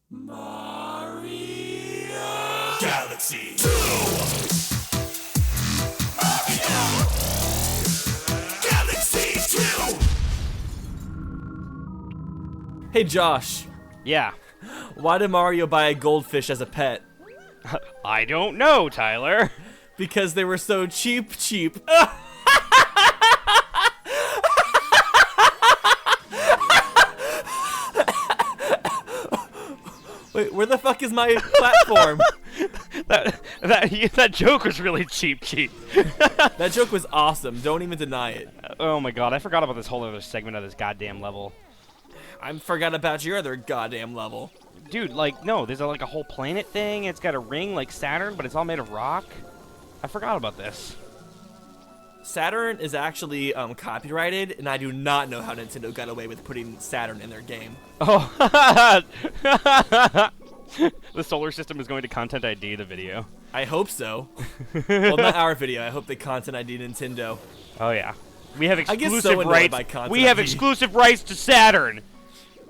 Mario Galaxy 2! Mario Galaxy 2! Hey Josh, Yeah. why did Mario buy a goldfish as a pet? I don't know, Tyler. Because they were so cheap. Wait, where the fuck is my platform? that joke was really cheap. That joke was awesome. Don't even deny it. Oh my god, I forgot about this whole other segment of this goddamn level. I forgot about your other goddamn level. Dude, like, no, there's like a whole planet thing. It's got a ring like Saturn, but it's all made of rock. I forgot about this. Saturn is actually copyrighted, and I do not know how Nintendo got away with putting Saturn in their game. Oh. The solar system is going to Content ID the video. I hope so. Well, not our video. I hope they Content ID Nintendo. Oh yeah. We have I get exclusive so annoyed rights. by Content We have ID. exclusive rights to Saturn.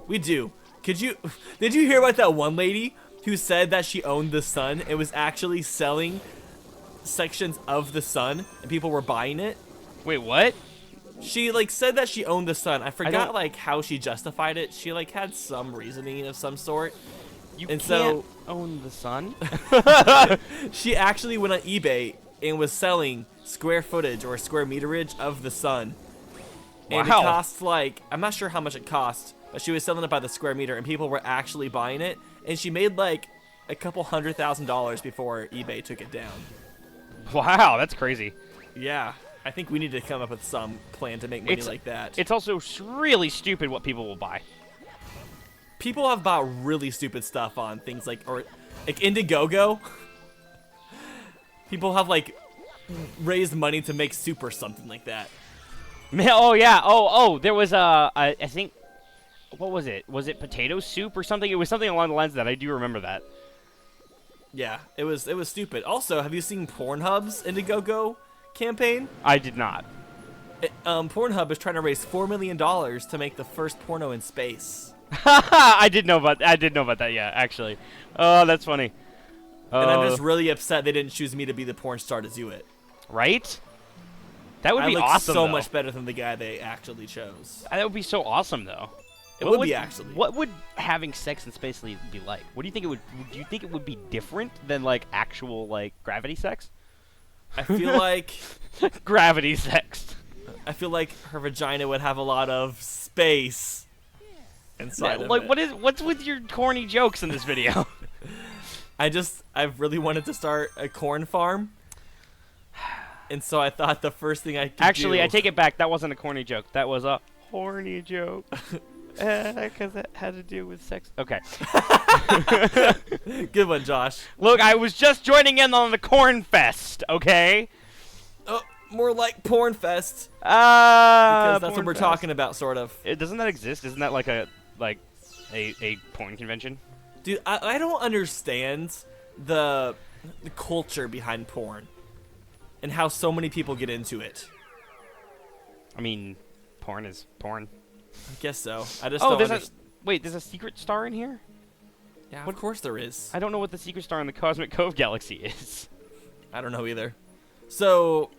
We do. Did you hear about that one lady who said that she owned the sun? It was actually selling sections of the sun, and people were buying it. Wait, what? She like said that she owned the sun. I forgot don't- like how she justified it. She like had some reasoning of some sort. You And can't so- own the sun? She actually went on eBay and was selling square footage or square meterage of the sun. And it Wow. costs like, I'm not sure how much it cost, but she was selling it by the square meter and people were actually buying it. And she made like a couple $100,000 before eBay took it down. Wow, that's crazy. Yeah, I think we need to come up with some plan to make money like that. It's also really stupid what people will buy. People have bought really stupid stuff on things like Indiegogo. People have like raised money to make soup or something like that. Oh yeah. Oh, there was I think, what was it? Was it potato soup or something? It was something along the lines of that. I do remember that. Yeah, it was stupid. Also, have you seen Pornhub's Indiegogo campaign? I did not. Pornhub is trying to raise $4 million to make the first porno in space. I did know about that. Yeah, actually. Oh, that's funny. And I'm just really upset they didn't choose me to be the porn star to do it. Right? That would I be look awesome. so though. much better than the guy they actually chose. That would be so awesome, though. It What would be actually. What would having sex in space be like? What do you think it would? Do you think it would be different than like actual like gravity sex? I feel like Gravity sex. her vagina would have a lot of space inside of Like it. what's with your corny jokes in this video? I've really wanted to start a corn farm. And so I thought the first thing I could Actually, do... I take it back. That wasn't a corny joke. That was a horny joke. Because it had to do with sex. Okay. Good one, Josh. Look, I was just joining in on the corn fest. Okay. Oh, more like porn fest. Because that's Porn what we're fest. talking about, sort of. Doesn't that exist? Isn't that like a porn convention? Dude, I don't understand the culture behind porn. And how so many people get into it. I mean, porn is porn. I guess so. I just Oh, don't there's understand. wait, there's a secret star in here? Yeah, of course there is. I don't know what the secret star in the Cosmic Cove Galaxy is. I don't know either. So,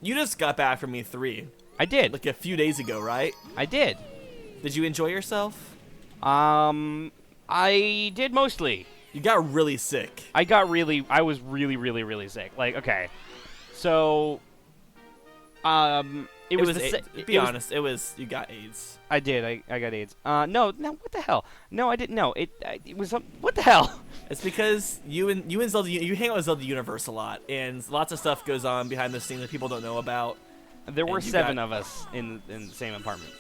you just got back from E3, I did. like a few days ago, right? I did. Did you enjoy yourself? I did mostly. You got really sick. I was really sick. Like, okay. So, it was Be honest, you got AIDS. I did. I got AIDS. No, what the hell? No, I didn't. No, it was what the hell? It's because you and Zelda, you hang out with Zelda Universe a lot, and lots of stuff goes on behind the scenes that people don't know about. There were And you 7 got- of us in the same apartment.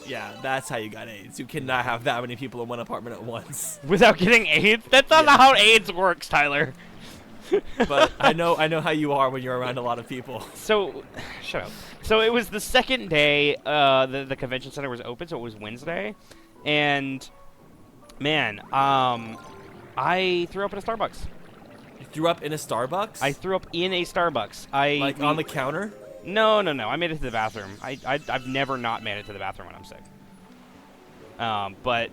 Yeah, that's how you got AIDS. You cannot have that many people in one apartment at once. Without getting AIDS? That's not Yeah. how AIDS works, Tyler. But I know how you are when you're around a lot of people. So, shut up. So it was the second day the convention center was open, so it was Wednesday, and man, I threw up at a Starbucks. You threw up in a Starbucks? I threw up in a Starbucks. on the counter? No. I made it to the bathroom. I've never not made it to the bathroom when I'm sick. But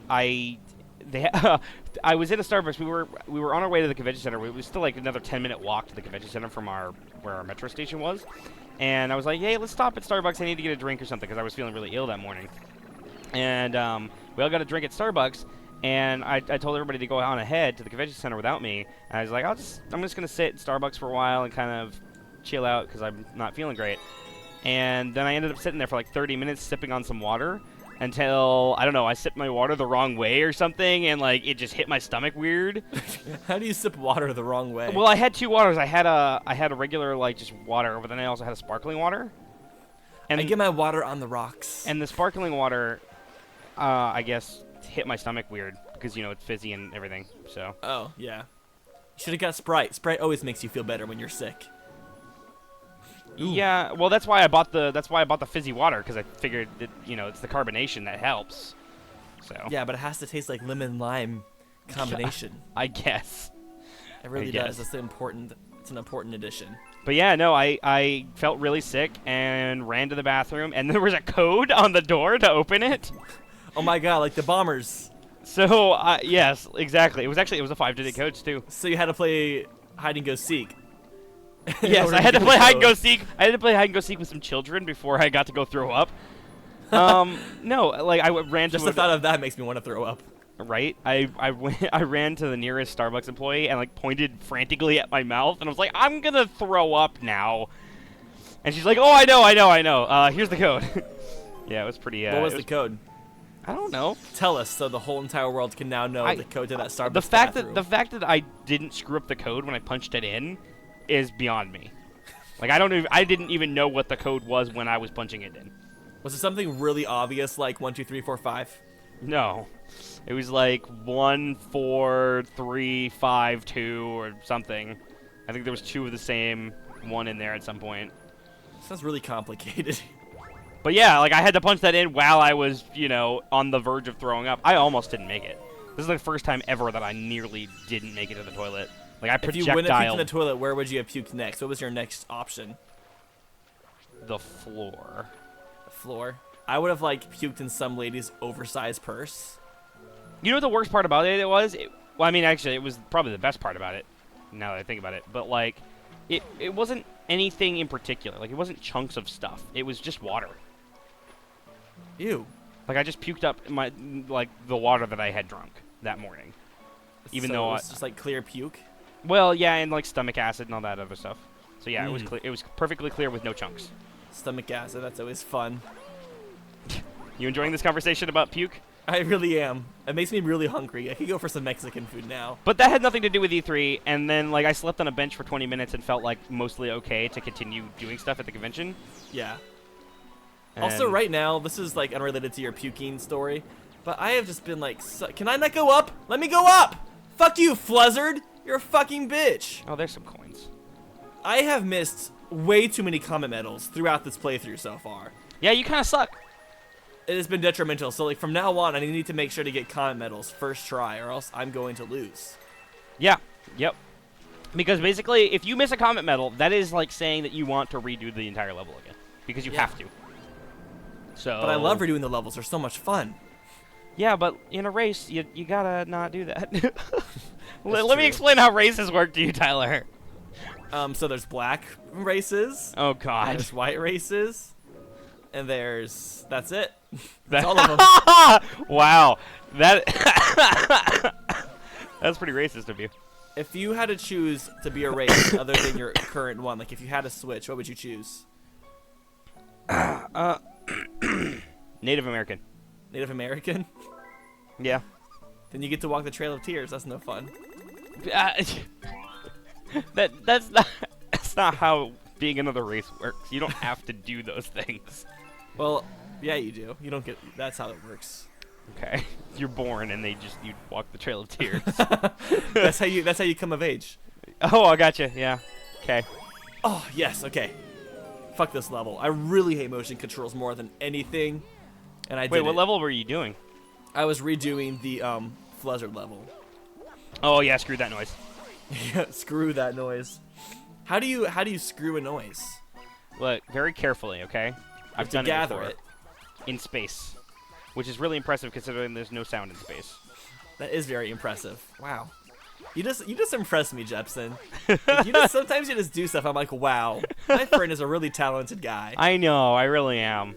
they I was in a Starbucks. We were on our way to the convention center. It was still like another 10-minute walk to the convention center from where our metro station was. And I was like, hey, let's stop at Starbucks. I need to get a drink or something because I was feeling really ill that morning. And we all got a drink at Starbucks. And I told everybody to go on ahead to the convention center without me. And I was like, I'm just gonna sit at Starbucks for a while and kind of chill out because I'm not feeling great. And then I ended up sitting there for like 30 minutes sipping on some water until, I don't know, I sipped my water the wrong way or something, and like it just hit my stomach weird. How do you sip water the wrong way? Well, I had two waters. I had a regular like just water, but then I also had a sparkling water. And I get my water on the rocks. And the sparkling water, I guess, hit my stomach weird because it's fizzy and everything. So. Oh yeah. You should have got Sprite. Sprite always makes you feel better when you're sick. Ooh. Yeah, well, that's why I bought the fizzy water because I figured that it's the carbonation that helps. So. Yeah, but it has to taste like lemon lime combination. I guess. It really does. It's an important addition. But yeah, no, I felt really sick and ran to the bathroom, and there was a code on the door to open it. Oh my god, like the bombers. So yes, exactly. It was a 5-digit code too. So you had to play hide and go seek. Yes, I had to play hide and go seek. I had to play hide and go seek with some children before I got to go throw up. No, like I ran just to the thought of that makes me want to throw up. Right? I ran to the nearest Starbucks employee and like pointed frantically at my mouth and I was like, I'm gonna throw up now. And she's like, oh, I know. Here's the code. Yeah, it was pretty. What was the code? I don't know. Tell us so the whole entire world can now know the code to that Starbucks bathroom. The fact that I didn't screw up the code when I punched it in is beyond me. Like I didn't even know what the code was when I was punching it in. Was it something really obvious like 1 2 3 4 5? No, it was like 1 4 3 5 2 or something. I think there was 2 of the same one in there at some point. Sounds really complicated. But yeah, like I had to punch that in while I was, on the verge of throwing up. I almost didn't make it. This is the first time ever that I nearly didn't make it to the toilet. Like I projectiled. If you wouldn't have puked in the toilet, where would you have puked next? What was your next option? The floor. The floor? I would have puked in some lady's oversized purse. You know what the worst part about it was? Well, I mean, actually, it was probably the best part about it, now that I think about it. But, it wasn't anything in particular. Like, it wasn't chunks of stuff. It was just water. Ew. Like, I just puked up the water that I had drunk that morning. Even though it was just, clear puke? Well, yeah, and, stomach acid and all that other stuff. So, yeah, it was clear. It was perfectly clear with no chunks. Stomach acid, that's always fun. You enjoying this conversation about puke? I really am. It makes me really hungry. I could go for some Mexican food now. But that had nothing to do with E3, and then, I slept on a bench for 20 minutes and felt, mostly okay to continue doing stuff at the convention. Yeah. And also, right now, this is, unrelated to your puking story, but I have just been, can I not go up? Let me go up! Fuck you, Fluzzard! You're a fucking bitch! Oh, there's some coins. I have missed way too many comment medals throughout this playthrough so far. Yeah, you kind of suck. It has been detrimental, so from now on, I need to make sure to get comment medals first try, or else I'm going to lose. Yeah, yep. Because basically, if you miss a comment medal, that is saying that you want to redo the entire level again. Because you have to. So. But I love redoing the levels, they're so much fun. Yeah, but in a race, you gotta not do that. Let me explain how races work to you, Tyler. So there's black races. Oh, God. There's white races. And that's it. That's all of them. Wow. That's pretty racist of you. If you had to choose to be a race other than your current one, if you had to switch, what would you choose? Native American. Native American? Yeah. Then you get to walk the Trail of Tears. That's no fun. That's not how being another race works. You don't have to do those things. Well, yeah, you do. You don't get. That's how it works. Okay. You're born and you walk the Trail of Tears. That's how you come of age. Oh, I gotcha. Yeah. Okay. Oh yes. Okay. Fuck this level. I really hate motion controls more than anything. And Wait, what level were you doing? I was redoing the Fluzzard level. Oh yeah, screw that noise. Yeah, screw that noise. How do you screw a noise? Look, very carefully, okay? I've done gather it before. In space, which is really impressive considering there's no sound in space. That is very impressive. Wow. You just impressed me, Jepsen. Like, sometimes you just do stuff. I'm like, wow, my friend is a really talented guy. I know, I really am.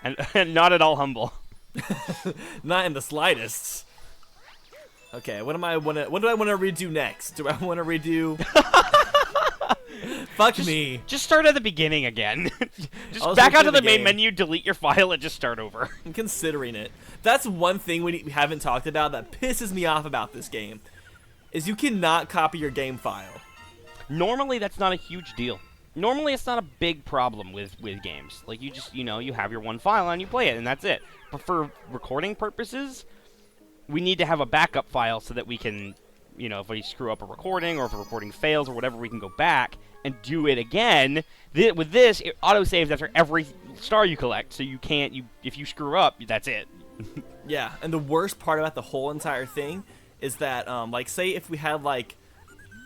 And not at all humble. Not in the slightest. Okay, what do I want to redo next? Do I want to redo? Fuck me. Just start at the beginning again. Just I'll back switch onto to the the main game. menu, delete your file, and just start over. I'm considering it. That's one thing we haven't talked about that pisses me off about this game. Is you cannot copy your game file. Normally, that's not a huge deal. Normally, it's not a big problem with games. Like, you just, you have your one file and you play it, and that's it. But for recording purposes, we need to have a backup file so that we can, if we screw up a recording or if a recording fails or whatever, we can go back and do it again. With this, it autosaves after every star you collect, so you can't, if you screw up, that's it. Yeah, and the worst part about the whole entire thing is that, like, say if we had, like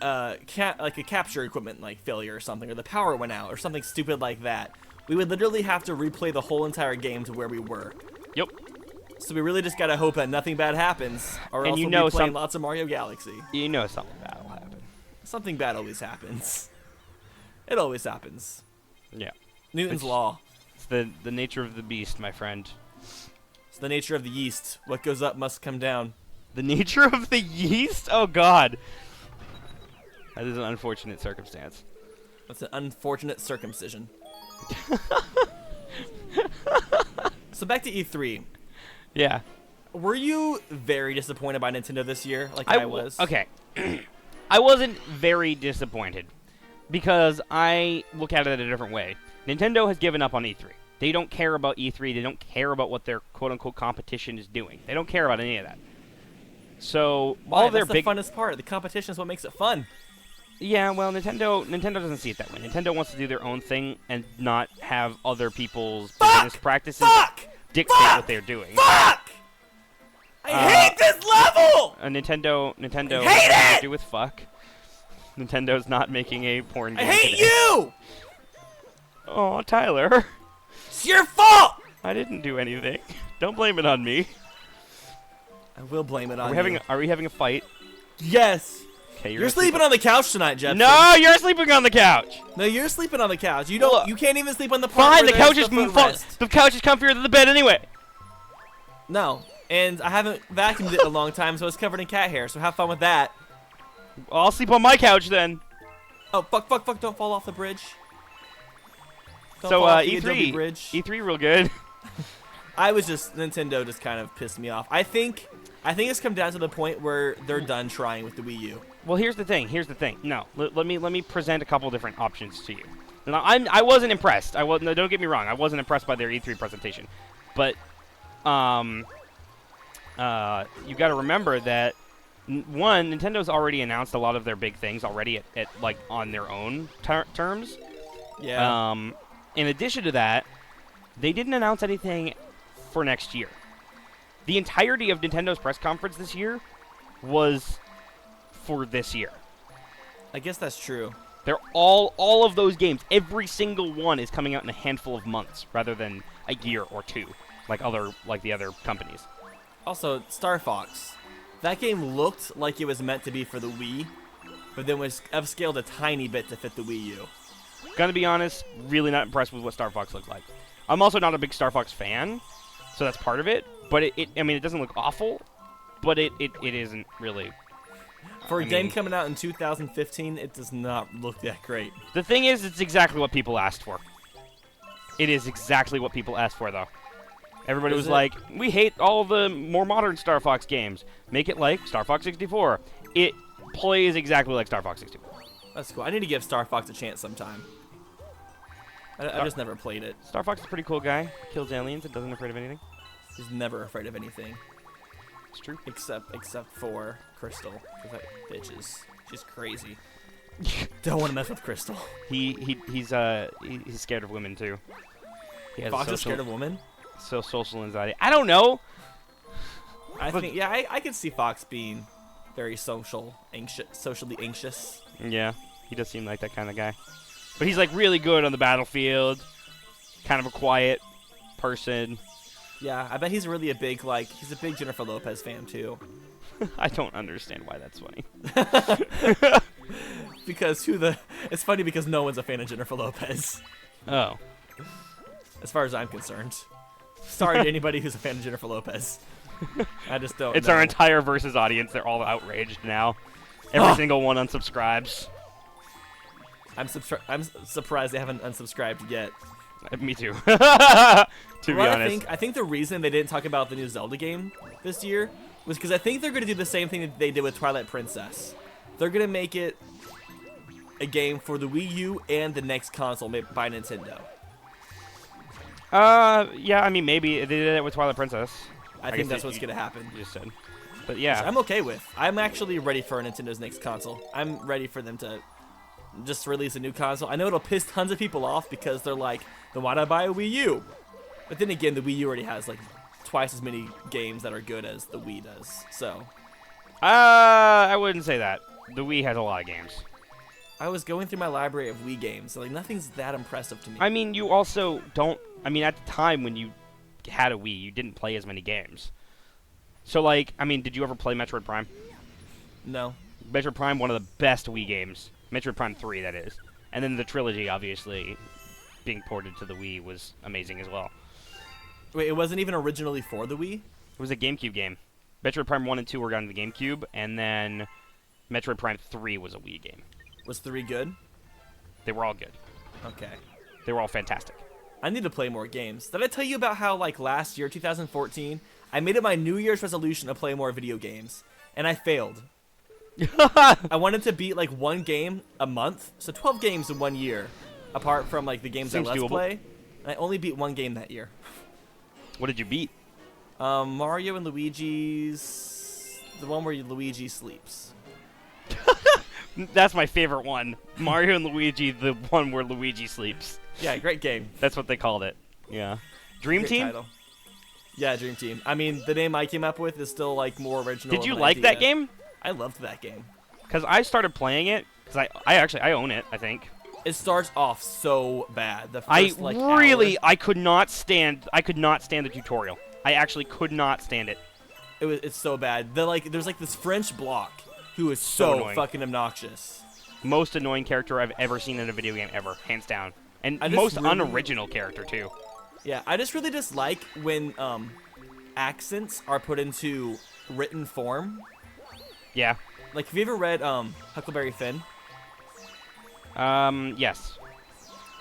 a capture equipment, like, failure or something, or the power went out, or something stupid like that, we would literally have to replay the whole entire game to where we were. Yep. So we really just gotta hope that nothing bad happens, or And else you we'll know be playing lots of Mario Galaxy. You know something bad will happen. Something bad always happens. It always happens. Yeah. Newton's law. It's the nature of the beast, my friend. It's the nature of the yeast. What goes up must come down. The nature of the yeast? Oh, God. That is an unfortunate circumstance. That's an unfortunate circumcision. So back to E3. Yeah. Were you very disappointed by Nintendo this year, like I was? Okay. I wasn't very disappointed because I look at it a different way. Nintendo has given up on E3. They don't care about E3. They don't care about what their quote-unquote competition is doing. They don't care about any of that. So Why? all their That's big the funnest part. The competition is what makes it fun. Yeah, well, Nintendo doesn't see it that way. Nintendo wants to do their own thing and not have other people's business practices dictate what they're doing. Fuck! I hate this level! Nintendo I hate has nothing it! to do with fuck. Nintendo's not making a porn game I hate today. you! Oh, Tyler. It's your fault! I didn't do anything. Don't blame it on me. I will blame it on Are we having a fight? Yes. Okay, You're sleeping on the couch tonight, Jeff. No, you're sleeping on the couch. No, you're sleeping on the couch. You don't. Look. You can't even sleep on the part Fine, where the couch is there's the footrest. the couch is comfier than the bed anyway. No, and I haven't vacuumed it in a long time, so it's covered in cat hair. So have fun with that. Well, I'll sleep on my couch then. Oh fuck! Don't fall off the bridge. Don't So fall off the Adobe E3, bridge. E3 real good. Nintendo just kind of pissed me off. I think it's come down to the point where they're done trying with the Wii U. Well, here's the thing. No, let me present a couple different options to you. Now, I wasn't impressed. No, don't get me wrong. I wasn't impressed by their E3 presentation, but you got to remember that one, Nintendo's already announced a lot of their big things already at like on their own terms. Yeah. In addition to that, they didn't announce anything for next year. The entirety of Nintendo's press conference this year was for this year. I guess that's true. They're all of those games, every single one is coming out in a handful of months rather than a year or two, like the other companies. Also, Star Fox. That game looked like it was meant to be for the Wii, but then was upscaled a tiny bit to fit the Wii U. Gonna be honest, really not impressed with what Star Fox looks like. I'm also not a big Star Fox fan, so that's part of it. But it doesn't look awful, but it isn't really. For a game coming out in 2015, it does not look that great. The thing is, it's exactly what people asked for. It is exactly what people asked for, though. Everybody was like, we hate all the more modern Star Fox games. Make it like Star Fox 64. It plays exactly like Star Fox 64. That's cool. I need to give Star Fox a chance sometime. I just never played it. Star Fox is a pretty cool guy. Kills aliens and doesn't afraid of anything. He's never afraid of anything. It's true. Except for Crystal. Because that bitch she's crazy. Don't want to mess with Crystal. He's scared of women too. He has Fox is scared of women? So social anxiety. I don't know. I could see Fox being very socially anxious. Yeah, he does seem like that kind of guy. But he's like really good on the battlefield. Kind of a quiet person. Yeah, I bet he's really a big he's a big Jennifer Lopez fan too. I don't understand why that's funny. Because it's funny because no one's a fan of Jennifer Lopez, Oh. as far as I'm concerned. Sorry to anybody who's a fan of Jennifer Lopez. I just don't. It's know. our entire Versus audience. They're all outraged now. Every single one unsubscribes. I'm surprised they haven't unsubscribed yet. Me too. To be Well, honest. I think the reason they didn't talk about the new Zelda game this year was because I think they're going to do the same thing that they did with Twilight Princess. They're going to make it a game for the Wii U and the next console made by Nintendo. Yeah, I mean, maybe they did it with Twilight Princess. I think that's what's going to happen. You just said. But yeah. I'm okay with. I'm actually ready for Nintendo's next console. I'm ready for them to just release a new console. I know it'll piss tons of people off because they're like, then why'd I buy a Wii U? But then again, the Wii U already has like twice as many games that are good as the Wii does. So I wouldn't say that. The Wii has a lot of games. I was going through my library of Wii games. Like nothing's that impressive to me. I mean, you also don't. I mean, at the time when you had a Wii, you didn't play as many games. So, like, I mean, did you ever play Metroid Prime? No. Metroid Prime, one of the best Wii games. Metroid Prime 3, that is. And then the trilogy, obviously, being ported to the Wii was amazing as well. Wait, it wasn't even originally for the Wii? It was a GameCube game. Metroid Prime 1 and 2 were on the GameCube, and then Metroid Prime 3 was a Wii game. Was 3 good? They were all good. Okay. They were all fantastic. I need to play more games. Did I tell you about how, like, last year, 2014, I made it my New Year's resolution to play more video games, and I failed. I wanted to beat, like, one game a month, so 12 games in 1 year, apart from, like, the games Seems I Let's doable. Play, and I only beat one game that year. What did you beat? Mario and Luigi's... the one where Luigi sleeps. That's my favorite one. Mario and Luigi, the one where Luigi sleeps. Yeah, great game. That's what they called it. Yeah. Dream Great Team? title. Yeah, Dream Team. I mean, the name I came up with is still, like, more original. Did of you an like that idea. game? I loved that game. Because I started playing it. Because I own it, I think. It starts off so bad. The I first, like, really, hour, I could not stand the tutorial. I actually could not stand it. it's so bad. There's like this French block who is So so annoying. fucking obnoxious. Most annoying character I've ever seen in a video game ever, hands down. And I just most really- unoriginal character, too. Yeah, I just really dislike when accents are put into written form. Yeah. Like, have you ever read Huckleberry Finn? Yes.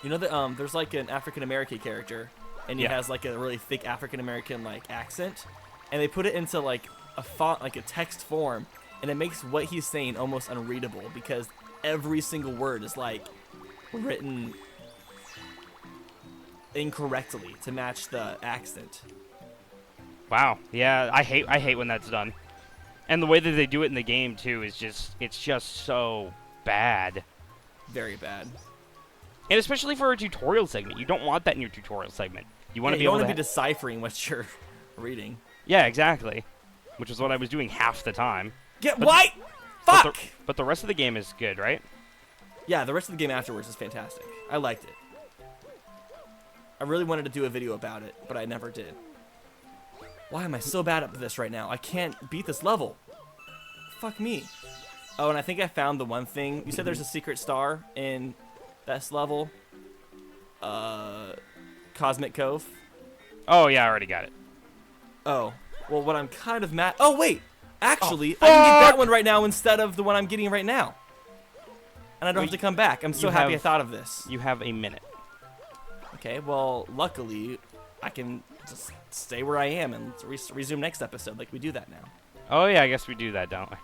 You know that there's like an African American character, and he Yeah. has like a really thick African American like accent, and they put it into like a font, like a text form, and it makes what he's saying almost unreadable because every single word is like written incorrectly to match the accent. Wow. Yeah, I hate when that's done. And the way that they do it in the game, too, is it's just so bad. Very bad. And especially for a tutorial segment. You don't want that in your tutorial segment. You want to Yeah, be you able want to... to be deciphering what you're reading. Yeah, exactly. Which is what I was doing half the time. Get But- white! But Fuck! but the rest of the game is good, right? Yeah, the rest of the game afterwards is fantastic. I liked it. I really wanted to do a video about it, but I never did. Why am I so bad at this right now? I can't beat this level. Fuck me. Oh, and I think I found the one thing. You said there's a secret star in this level. Cosmic Cove. Oh, yeah, I already got it. Oh. Well, what I'm kind of mad... Oh, wait! Actually, Oh, I can get that fuck! one right now instead of the one I'm getting right now. And I don't Well, have to come back. I'm so you happy I have- thought of this. You have a minute. Okay, well, luckily, I can just stay where I am and resume next episode like we do that now. Oh, yeah, I guess we do that, don't we?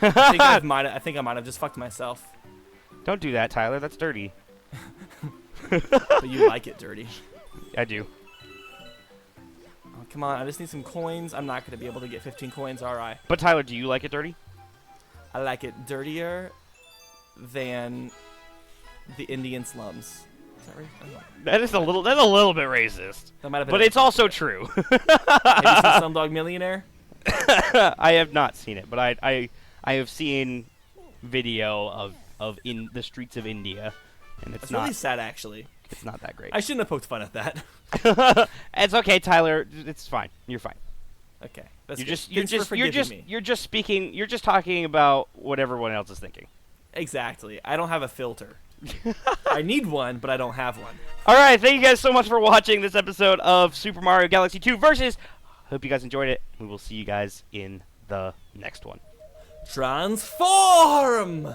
I think I might have just fucked myself. Don't do that, Tyler. That's dirty. But you like it dirty. I do. Oh, come on, I just need some coins. I'm not going to be able to get 15 coins, are I? But, Tyler, do you like it dirty? I like it dirtier than the Indian slums. Is that right? I don't know. That's a little bit racist. That might have been But it's also true. Have you seen Slumdog Millionaire? I have not seen it, but I have seen video of in the streets of India, and it's It's not really sad, actually. It's not that great. I shouldn't have poked fun at that. It's okay, Tyler. It's fine. You're fine. Okay. That's You're good. just Thanks for forgiving me. you're just speaking. You're just talking about what everyone else is thinking. Exactly. I don't have a filter. I need one, but I don't have one. All right, thank you guys so much for watching this episode of Super Mario Galaxy 2 Versus. Hope you guys enjoyed it. We will see you guys in the next one. Transform!